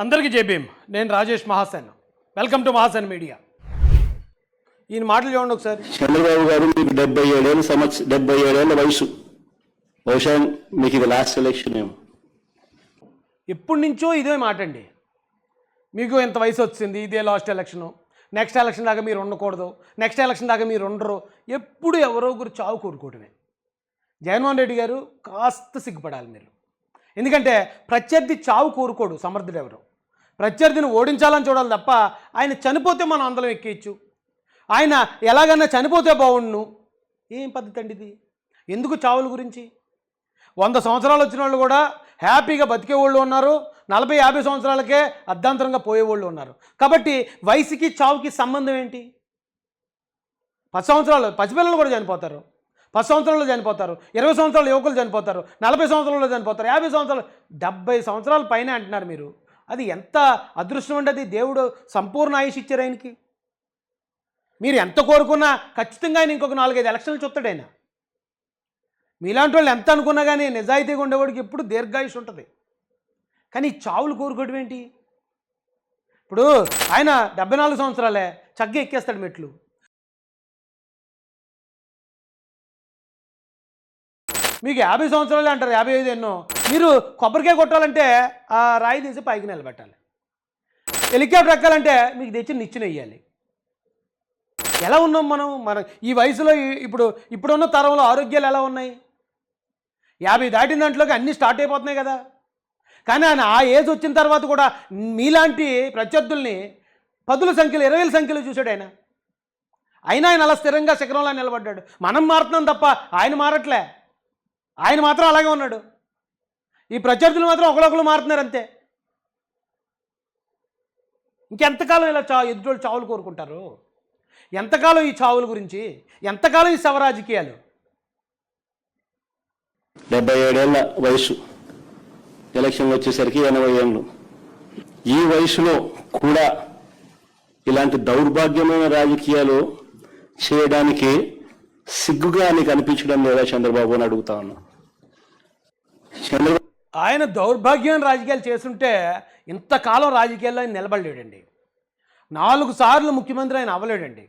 అందరికీ జై భీమ్. నేను Rajesh Mahasen. Welcome to Mahasen media. ఈయన మాటలు చూడండి ఒకసారి. చంద్రబాబు గారు మీకు 77 ఏళ్ళ వయసు. బహుశా మీకు ఇది లాస్ట్ ఎలక్షన్ ఏమో. ఎప్పటి నుంచో ఇదే మాట అండి. మీకు ఎంత వయసు వచ్చింది, ఇదే లాస్ట్ ఎలక్షను, నెక్స్ట్ ఎలక్షన్ దాకా మీరు ఉండకూడదు, నెక్స్ట్ ఎలక్షన్ దాకా మీరు ఉండరు. ఎప్పుడు ఎవరో ఒకరు చావు కోరుకోవటమే. జగన్మోహన్ రెడ్డి గారు కాస్త సిగ్గుపడాలి మీరు. ఎందుకంటే ప్రత్యర్థి చావు కోరుకోడు సమర్థుడు ఎవరు. ప్రత్యర్థిని ఓడించాలని చూడాలి తప్ప ఆయన చనిపోతే మనం అందరం ఎక్కియచ్చు, ఆయన ఎలాగన్నా చనిపోతే బాగుండును. ఏం పద్ధతి అండి ఇది? ఎందుకు చావుల గురించి? 100 సంవత్సరాలు వచ్చిన వాళ్ళు కూడా హ్యాపీగా బతికే వాళ్ళు ఉన్నారు, 40-50 సంవత్సరాలకే అర్ధాంతరంగా పోయేవాళ్ళు ఉన్నారు. కాబట్టి వయసుకి చావుకి సంబంధం ఏంటి? 10 సంవత్సరాలు పసిపిల్లలు కూడా చనిపోతారు, 10 సంవత్సరాల్లో చనిపోతారు, 20 సంవత్సరాల యువకులు చనిపోతారు, 40 సంవత్సరాల్లో చనిపోతారు, 50 సంవత్సరాలు, 70 సంవత్సరాల పైన అంటున్నారు మీరు. అది ఎంత అదృష్టం అండి. అది దేవుడు సంపూర్ణ ఆయుష్ ఇచ్చారు ఆయనకి. మీరు ఎంత కోరుకున్నా ఖచ్చితంగా ఆయన ఇంకొక 4-5 ఎలక్షన్లు చూస్తాడు ఆయన. మీలాంటి వాళ్ళు ఎంత అనుకున్నా కానీ నిజాయితీగా ఉండేవాడికి ఎప్పుడు దీర్ఘాయుష్ ఉంటుంది. కానీ చావులు కోరుకోవడం ఏంటి? ఇప్పుడు ఆయన 74 సంవత్సరాలే చక్కగా ఎక్కేస్తాడు మెట్లు. మీకు 50 సంవత్సరాలే అంటారు, 55 ఎన్నో. మీరు కొబ్బరికాయ కొట్టాలంటే ఆ రాయి తీసి పైకి నిలబెట్టాలి. హెలికాప్టర్ ఎక్కాలంటే మీకు తెచ్చి నిచ్చెన వేయాలి. ఎలా ఉన్నాం మనం ఈ వయసులో? ఇప్పుడున్న తరంలో ఆరోగ్యాలు ఎలా ఉన్నాయి? 50 దాటిన దాంట్లోకి అన్నీ స్టార్ట్ అయిపోతున్నాయి కదా. కానీ ఆయన ఆ ఏజ్ వచ్చిన తర్వాత కూడా మీలాంటి ప్రత్యర్థుల్ని 10ల సంఖ్యలో 20ల సంఖ్యలో చూశాడు ఆయన. అయినా ఆయన అలా స్థిరంగా శిఖరంలో నిలబడ్డాడు. మనం మారుతున్నాం తప్ప ఆయన మారట్లే. ఆయన మాత్రం అలాగే ఉన్నాడు. ఈ ప్రత్యర్థులు మాత్రం ఒకరొకరు మారుతున్నారు అంతే. ఇంకెంతకాలం ఇలా ఎదుటోళ్ళు చావులు కోరుకుంటారు? ఎంతకాలం ఈ చావుల గురించి? ఎంతకాలం ఈ శవ రాజకీయాలు? 77 ఏళ్ళ వయసు, ఎలక్షన్లు వచ్చేసరికి 80 ఏళ్ళు. ఈ వయసులో కూడా ఇలాంటి దౌర్భాగ్యమైన రాజకీయాలు చేయడానికి సిగ్గుగా నీకు అనిపించడం లేదా చంద్రబాబు అని అడుగుతా ఉన్నా. ఆయన దౌర్భాగ్యమైన రాజకీయాలు చేస్తుంటే ఇంతకాలం రాజకీయాల్లో ఆయన నిలబడలేడండి. 4 సార్లు ముఖ్యమంత్రి ఆయన అవ్వలేడండి.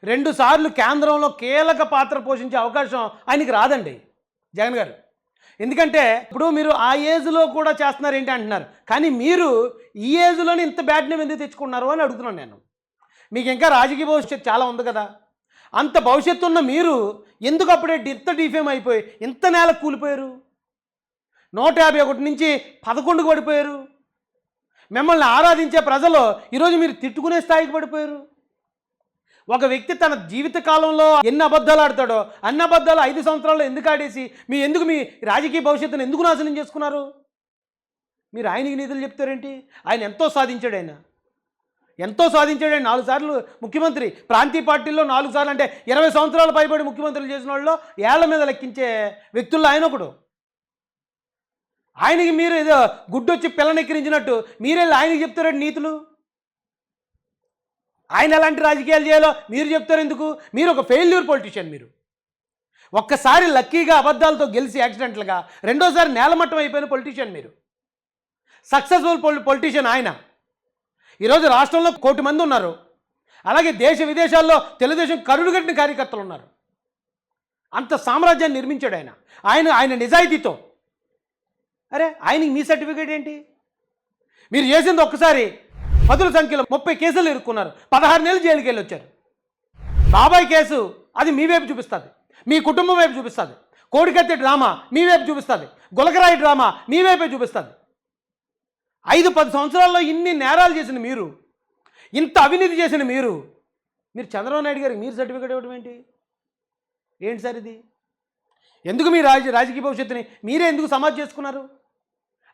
2 సార్లు కేంద్రంలో కీలక పాత్ర పోషించే అవకాశం ఆయనకి రాదండి జగన్ గారు. ఎందుకంటే ఇప్పుడు మీరు ఆ ఏజ్లో కూడా చేస్తున్నారు ఏంటి అంటున్నారు. కానీ మీరు ఈ ఏజ్లోనే ఇంత బ్యాడ్ నేమ్ ఎందుకు తెచ్చుకున్నారు అని అడుగుతున్నాను నేను. మీకు ఇంకా రాజకీయ భవిష్యత్తు చాలా ఉంది కదా. అంత భవిష్యత్తు ఉన్న మీరు ఎందుకు అప్పుడే ఇంత డిఫేమ్ అయిపోయి ఇంత నేల కూలిపోయారు? 151 నుంచి 11కు పడిపోయారు. మిమ్మల్ని ఆరాధించే ప్రజలు ఈరోజు మీరు తిట్టుకునే స్థాయికి పడిపోయారు. ఒక వ్యక్తి తన జీవిత కాలంలో ఎన్ని అబద్ధాలు ఆడతాడో అన్ని అబద్ధాలు 5 సంవత్సరాల్లో ఎందుకు ఆడేసి ఎందుకు మీ రాజకీయ భవిష్యత్తును ఎందుకు నాశనం చేసుకున్నారు? మీరు ఆయనకి నిధులు చెప్తారేంటి? ఆయన ఎంతో సాధించాడు. ఆయన 4 సార్లు ముఖ్యమంత్రి. ప్రాంతీయ పార్టీల్లో 4 సార్లు అంటే 20 సంవత్సరాలు పైబడి ముఖ్యమంత్రులు చేసిన వాళ్ళు ఏళ్ల మీద లెక్కించే వ్యక్తుల్లో ఆయన ఒకడు. ఆయనకి మీరు ఏదో గుడ్డొచ్చి పిల్లనెక్కిరించినట్టు మీరెళ్ళి ఆయనకి చెప్తారండి నీతులు. ఆయన ఎలాంటి రాజకీయాలు చేయాలో మీరు చెప్తారు ఎందుకు? మీరు ఒక ఫెయిల్యూర్ పొలిటీషియన్. మీరు ఒక్కసారి లక్కీగా అబద్ధాలతో గెలిచి యాక్సిడెంట్లుగా, రెండోసారి నేలమట్టం అయిపోయిన పొలిటీషియన్ మీరు. సక్సెస్ఫుల్ పొలిటీషియన్ ఆయన. ఈరోజు రాష్ట్రంలో 1 కోటి మంది ఉన్నారు. అలాగే దేశ విదేశాల్లో తెలుగుదేశం కరుడుగట్టిన కార్యకర్తలు ఉన్నారు. అంత సామ్రాజ్యాన్ని నిర్మించాడు ఆయన నిజాయితీతో. అరే ఆయనకి మీ సర్టిఫికేట్ ఏంటి? మీరు చేసింది ఒక్కసారి 10ల సంఖ్యలో 30 కేసులు ఇరుక్కున్నారు, 16 నెలలు జైలుకి వెళ్ళి వచ్చారు. బాబాయ్ కేసు అది మీ వైపు చూపిస్తుంది, మీ కుటుంబం వైపు చూపిస్తుంది. కోడికత్తి డ్రామా మీ వైపు చూపిస్తుంది, గులకరాయి డ్రామా మీ వైపే చూపిస్తుంది. 5-10 సంవత్సరాల్లో ఇన్ని నేరాలు చేసిన మీరు, ఇంత అవినీతి చేసిన మీరు చంద్రబాబు నాయుడు గారికి మీరు సర్టిఫికేట్ ఇవ్వడం ఏంటి సార్ ఇది? ఎందుకు మీ రాజకీయ భవిష్యత్తుని మీరే ఎందుకు సమాజ్ చేసుకున్నారు?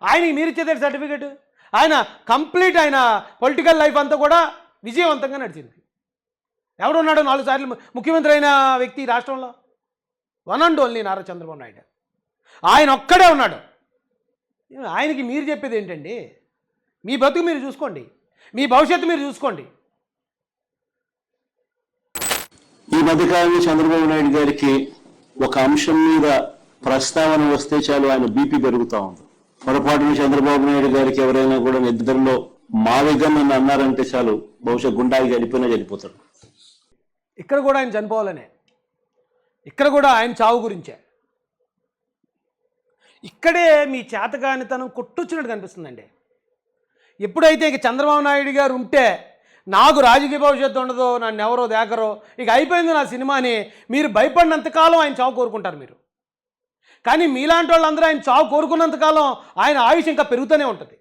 ఆయనకి మీరు ఇచ్చేదే సర్టిఫికేట్. ఆయన కంప్లీట్ ఆయన పొలిటికల్ లైఫ్ అంతా కూడా విజయవంతంగా నడిచింది. ఎవడున్నాడు 4 సార్లు ముఖ్యమంత్రి అయిన వ్యక్తి ఈ రాష్ట్రంలో? One and only Nara Chandrababu Naidu. ఆయన ఒక్కడే ఉన్నాడు. ఆయనకి మీరు చెప్పేది ఏంటండి? మీ బతుకు మీరు చూసుకోండి, మీ భవిష్యత్తు మీరు చూసుకోండి. ఈ మధ్యకాలంలో చంద్రబాబు నాయుడు గారికి ఒక అంశం మీద ప్రస్తావన వస్తే చాలు ఆయన బీపీ పెరుగుతూ ఉంది. పొరపాటున చంద్రబాబు నాయుడు గారికి ఎవరైనా కూడా నిద్రలో మావిగన్ అని అన్నారంటే చాలు బహుశా గుండాకి వెళ్ళిపోతాడు. ఇక్కడ కూడా ఆయన చనిపోవాలనే, ఇక్కడ కూడా ఆయన చావు గురించే. ఇక్కడే మీ చేతగానితనం కొట్టొచ్చినట్టు కనిపిస్తుందండి. ఎప్పుడైతే ఇక చంద్రబాబు నాయుడు గారు ఉంటే నాకు రాజకీయ భవిష్యత్తు ఉండదో, నన్ను ఎవరో దేకరో, ఇక అయిపోయింది నా సినిమాని మీరు భయపడినంతకాలం ఆయన చావు కోరుకుంటారు మీరు. కానీ మీలాంటి వాళ్ళందరూ ఆయన చావు కోరుకున్నంతకాలం ఆయన ఆయుష్ ఇంకా పెరుగుతూనే ఉంటుంది.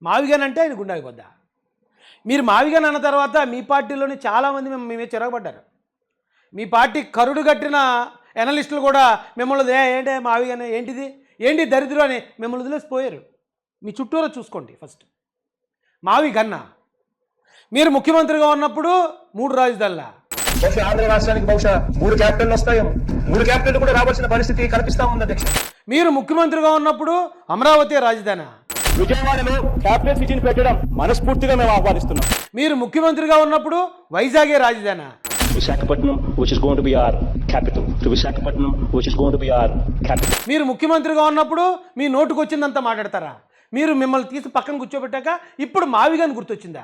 మావిగాన్ అంటే ఆయన గుండాకి పోద్దా. మీరు మావిగాన్ అన్న తర్వాత మీ పార్టీలోని చాలామంది మేమే చిరగబడ్డారు. మీ పార్టీ కరుడు కట్టిన ఎనలిస్టులు కూడా మిమ్మల్ని ఏంటే మావిగానే ఏంటి దరిద్రం అని మిమ్మల్ని వదిలేసిపోయారు. మీ చుట్టూరా చూసుకోండి. ఫస్ట్ మావి గన్నా మీరు ముఖ్యమంత్రిగా ఉన్నప్పుడు 3 రాజధానుల, బహుశా ఆంధ్ర రాష్ట్రానికి బహుశా 3 క్యాపిటల్ వస్తాయేమో. 3 క్యాపిటల్ కూడా రావాల్సిన పరిస్థితి కనిపిస్తా ఉంది అధ్యక్ష. మీరు ముఖ్యమంత్రిగా ఉన్నప్పుడు అమరావతి రాజధాని, విజయవాడలో క్యాపిటల్ సిటీని పెట్టడం మనస్ఫూర్తిగా మేము ఆహ్వానిస్తున్నాం. మీరు ముఖ్యమంత్రిగా ఉన్నప్పుడు వైజాగే రాజధాని, Visakhapatnam, which is going to be our capital. To Visakhapatnam, which is going to be our capital. మీరు ముఖ్యమంత్రిగా ఉన్నప్పుడు మీ నోటుకు వచ్చిందంతా మాట్లాడతారా? మీరు మిమ్మల్ని తీసి పక్కన కూర్చోబెట్టాక ఇప్పుడు మావిగాని గుర్తొచ్చిందా?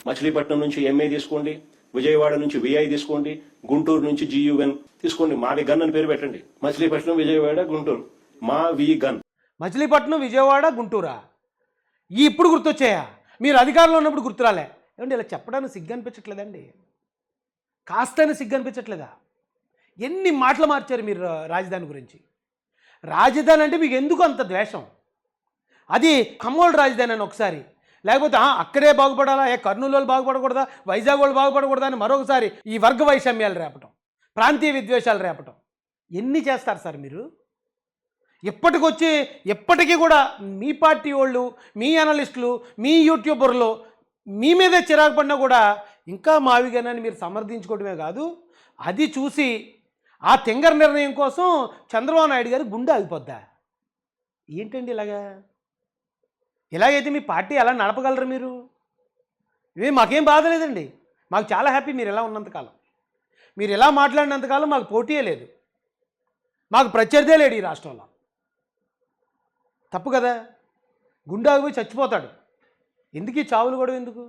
మచిలీపట్నం నుంచి ఎంఏ తీసుకోండి, విజయవాడ నుంచి విఐ తీసుకోండి, గుంటూరు నుంచి GUN తీసుకోండి. మావిగన్ అని పేరు పెట్టండి. మచిలీపట్నం, విజయవాడ, గుంటూరు, మావిగన్. మచిలీపట్నం, విజయవాడ, గుంటూరా ఇప్పుడు గుర్తొచ్చాయా? మీరు అధికారంలో ఉన్నప్పుడు గుర్తురాలే. ఏమంటే ఇలా చెప్పడానికి సిగ్గు అనిపించట్లేదండి? కాస్తైనా సిగ్గు అనిపించట్లేదా? ఎన్ని మాటలు మార్చారు మీరు రాజధాని గురించి. రాజధాని అంటే మీకు ఎందుకు అంత ద్వేషం? అది ఖమ్మోల్ రాజధాని అని ఒకసారి, లేకపోతే అక్కడే బాగుపడాలా, కర్నూలు వాళ్ళు బాగుపడకూడదా, వైజాగ్ వాళ్ళు బాగుపడకూడదా అని మరొకసారి ఈ వర్గ వైషమ్యాలు రేపటం, ప్రాంతీయ విద్వేషాలు రేపటం. ఎన్ని చేస్తారు సార్ మీరు? ఎప్పటికీ కూడా మీ పార్టీ వాళ్ళు, మీ అనలిస్టులు, మీ యూట్యూబర్లు మీ మీదే చిరాకు పడినా కూడా ఇంకా మావిగానని మీరు సమర్థించుకోవడమే కాదు, అది చూసి ఆ తెంగర నిర్ణయం కోసం చంద్రబాబు నాయుడు గారు గుండె ఆగిపోద్దా? ఏంటండి ఇలాగైతే మీ పార్టీ ఎలా నడపగలరు మీరు? ఇవి మాకేం బాధ లేదండి, మాకు చాలా హ్యాపీ మీరు ఎలా ఉన్నంతకాలం. మీరు ఎలా మాట్లాడినంతకాలం మాకు పోటీయే లేదు, మాకు ప్రత్యర్థే లేడు ఈ రాష్ట్రంలో. తప్పు కదా? గుండె ఆగిపోయి చచ్చిపోతాడు. ఎందుకు ఈ చావులు కూడా ఎందుకు?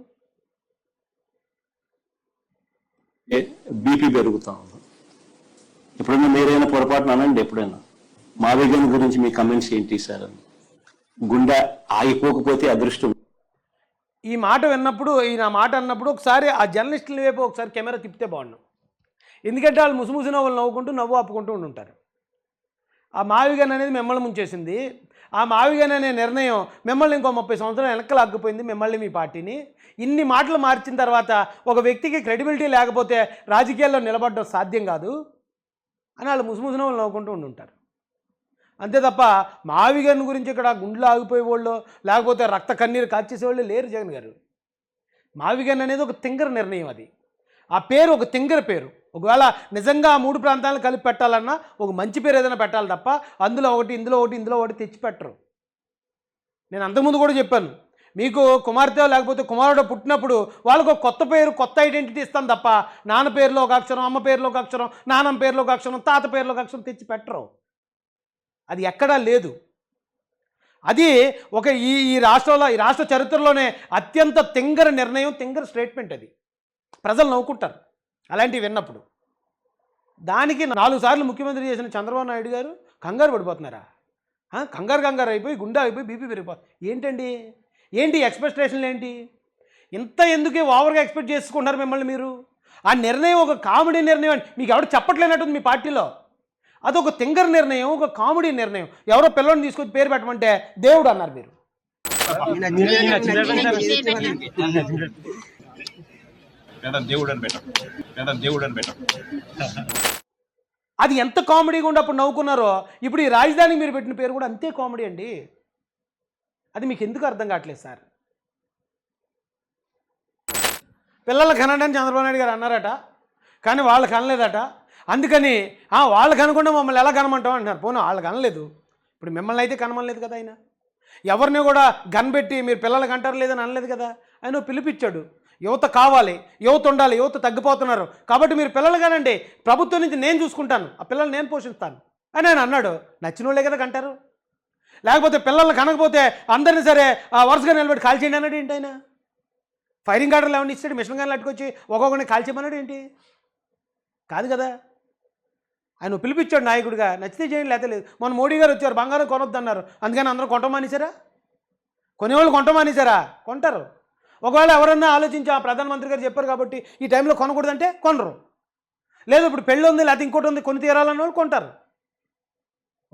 బీపీ పెరుగుతా ఉంది. ఎప్పుడైనా మీరైనా పొరపాటున అనండి, ఎప్పుడైనా మావిగన్ గురించి మీ కమెంట్స్ ఏంటి సార్ అని. గుండె ఆగిపోకపోతే అదృష్టం. ఈ మాట విన్నప్పుడు, ఈయన మాట అన్నప్పుడు ఒకసారి ఆ జర్నలిస్టుల వైపు ఒకసారి కెమెరా తిప్పితే బాగున్నాం. ఎందుకంటే వాళ్ళు ముసుముసి నవ్వులు నవ్వుకుంటూ నవ్వు ఆపుకుంటూ ఉంటారు. ఆ మావిగన్ అనేది మిమ్మల్ని ముంచేసింది. ఆ మావిగన్ అనే నిర్ణయం మిమ్మల్ని ఇంకో 30 సంవత్సరాలు వెనక్కి లాక్కుపోయింది, మిమ్మల్ని మీ పార్టీని. ఇన్ని మాటలు మార్చిన తర్వాత ఒక వ్యక్తికి క్రెడిబిలిటీ లేకపోతే రాజకీయాల్లో నిలబడడం సాధ్యం కాదు అని వాళ్ళు ముసుముసిన వాళ్ళు నవ్వుకుంటూ ఉంటారు. అంతే తప్ప మావిగన్ గురించి ఇక్కడ గుండెలు ఆగిపోయేవాళ్ళు, లేకపోతే రక్త కన్నీరు కాచేసేవాళ్ళు లేరు జగన్ గారు. మావిగన్ అనేది ఒక తింగర నిర్ణయం. అది ఆ పేరు ఒక తింగర పేరు. ఒకవేళ నిజంగా ఆ 3 ప్రాంతాలను కలిపి పెట్టాలన్నా ఒక మంచి పేరు ఏదైనా పెట్టాలి తప్ప అందులో ఒకటి ఇందులో ఒకటి తెచ్చి పెట్టరు. నేను అంతకుముందు కూడా చెప్పాను, మీకు కుమార్తె లేకపోతే కుమారుడు పుట్టినప్పుడు వాళ్ళకు ఒక కొత్త పేరు, కొత్త ఐడెంటిటీ ఇస్తాను తప్ప నాన్న పేరులో ఒక అక్షరం, అమ్మ పేరులో ఒక అక్షరం, నాన్నమ్మ పేరులో ఒక అక్షరం, తాత పేరులో ఒక అక్షరం తెచ్చి పెట్టరు. అది ఎక్కడా లేదు. అది ఒక ఈ రాష్ట్ర చరిత్రలోనే అత్యంత తింగర నిర్ణయం, తింగర స్టేట్మెంట్. అది ప్రజలు నవ్వుకుంటారు అలాంటివి విన్నప్పుడు. దానికి 4 సార్లు ముఖ్యమంత్రి చేసిన చంద్రబాబు నాయుడు గారు కంగారు పడిపోతున్నారా? కంగారు అయిపోయి గుండె అయిపోయి బీపీ పెరిగిపోతుంది. ఏంటి ఎక్స్పెక్టేషన్లు ఏంటి? ఇంత ఎందుకే ఓవర్గా ఎక్స్పెక్ట్ చేసుకుంటారు మిమ్మల్ని మీరు? ఆ నిర్ణయం ఒక కామెడీ నిర్ణయం అని మీకు ఎవరు చెప్పట్లేనట్టుంది మీ పార్టీలో. అదొక తింగర నిర్ణయం, ఒక కామెడీ నిర్ణయం. ఎవరో పిల్లల్ని తీసుకొచ్చి పేరు పెట్టమంటే దేవుడు అన్నారు మీరు. అది ఎంత కామెడీగా ఉండి అప్పుడు నవ్వుకున్నారో, ఇప్పుడు ఈ రాజధానికి మీరు పెట్టిన పేరు కూడా అంతే కామెడీ అండి. అది మీకు ఎందుకు అర్థం కావట్లేదు సార్? పిల్లలు కనడానికి చంద్రబాబు నాయుడు గారు అన్నారట, కానీ వాళ్ళు కనలేదట. అందుకని వాళ్ళు కనుకుంటే మమ్మల్ని ఎలా కనమంటాం అంటున్నారు. పోనీ వాళ్ళు కనలేదు, ఇప్పుడు మిమ్మల్ని అయితే కనమనలేదు కదా ఆయన. ఎవరిని కూడా గన్బెట్టి మీరు పిల్లలకి అంటారు లేదని అనలేదు కదా. ఆయన పిలిపించాడు, యువత కావాలి, యువత ఉండాలి, యువత తగ్గిపోతున్నారు కాబట్టి మీరు పిల్లలు కానండి, ప్రభుత్వం నుంచి నేను చూసుకుంటాను, ఆ పిల్లల్ని నేను పోషిస్తాను అని ఆయన అన్నాడు. నచ్చిన వాళ్ళే కదా కంటారు. లేకపోతే పిల్లల్ని కనకపోతే అందరినీ సరే వరుసగా నిలబెట్టి కాల్చేయండి అన్నాడు ఏంటి ఆయన? ఫైరింగ్ ఆర్డర్లు ఏమన్నా ఇస్తాడు? మిషన్ గన్లు అట్టుకొచ్చి ఒక్కొక్కరిని కాల్చేయమన్నాడు ఏంటి? కాదు కదా. ఆయన పిలిపించాడు నాయకుడిగా, నచ్చితే చేయండి లేకపోతే లేదు. మొన్న మోడీ గారు వచ్చారు, బంగారం కొనొద్దు అన్నారు, అందుకని అందరూ కొంటాం మానేశారా? కొనేవాళ్ళు కొంటాం మానేశారా? కొంటారు. ఒకవేళ ఎవరన్నా ఆలోచించి ప్రధానమంత్రి గారు చెప్పారు కాబట్టి ఈ టైంలో కొనకూడదంటే కొనరు. లేదు ఇప్పుడు పెళ్ళి ఉంది లేకపోతే ఇంకోటి ఉంది కొని తీరాలన్న వాళ్ళు కొంటారు.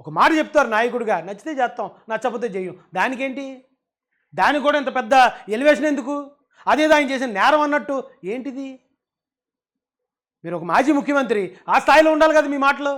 ఒక మాట చెప్తారు నాయకుడిగా, నచ్చితే చేస్తాం, నచ్చకపోతే చెయ్యం. దానికేంటి? దానికి కూడా ఇంత పెద్ద ఎలివేషన్ ఎందుకు? అదేదో ఆయన చేసిన నేరం అన్నట్టు ఏంటిది? మీరు ఒక మాజీ ముఖ్యమంత్రి, ఆ స్థాయిలో ఉండాలి కదా మీ మాటలు.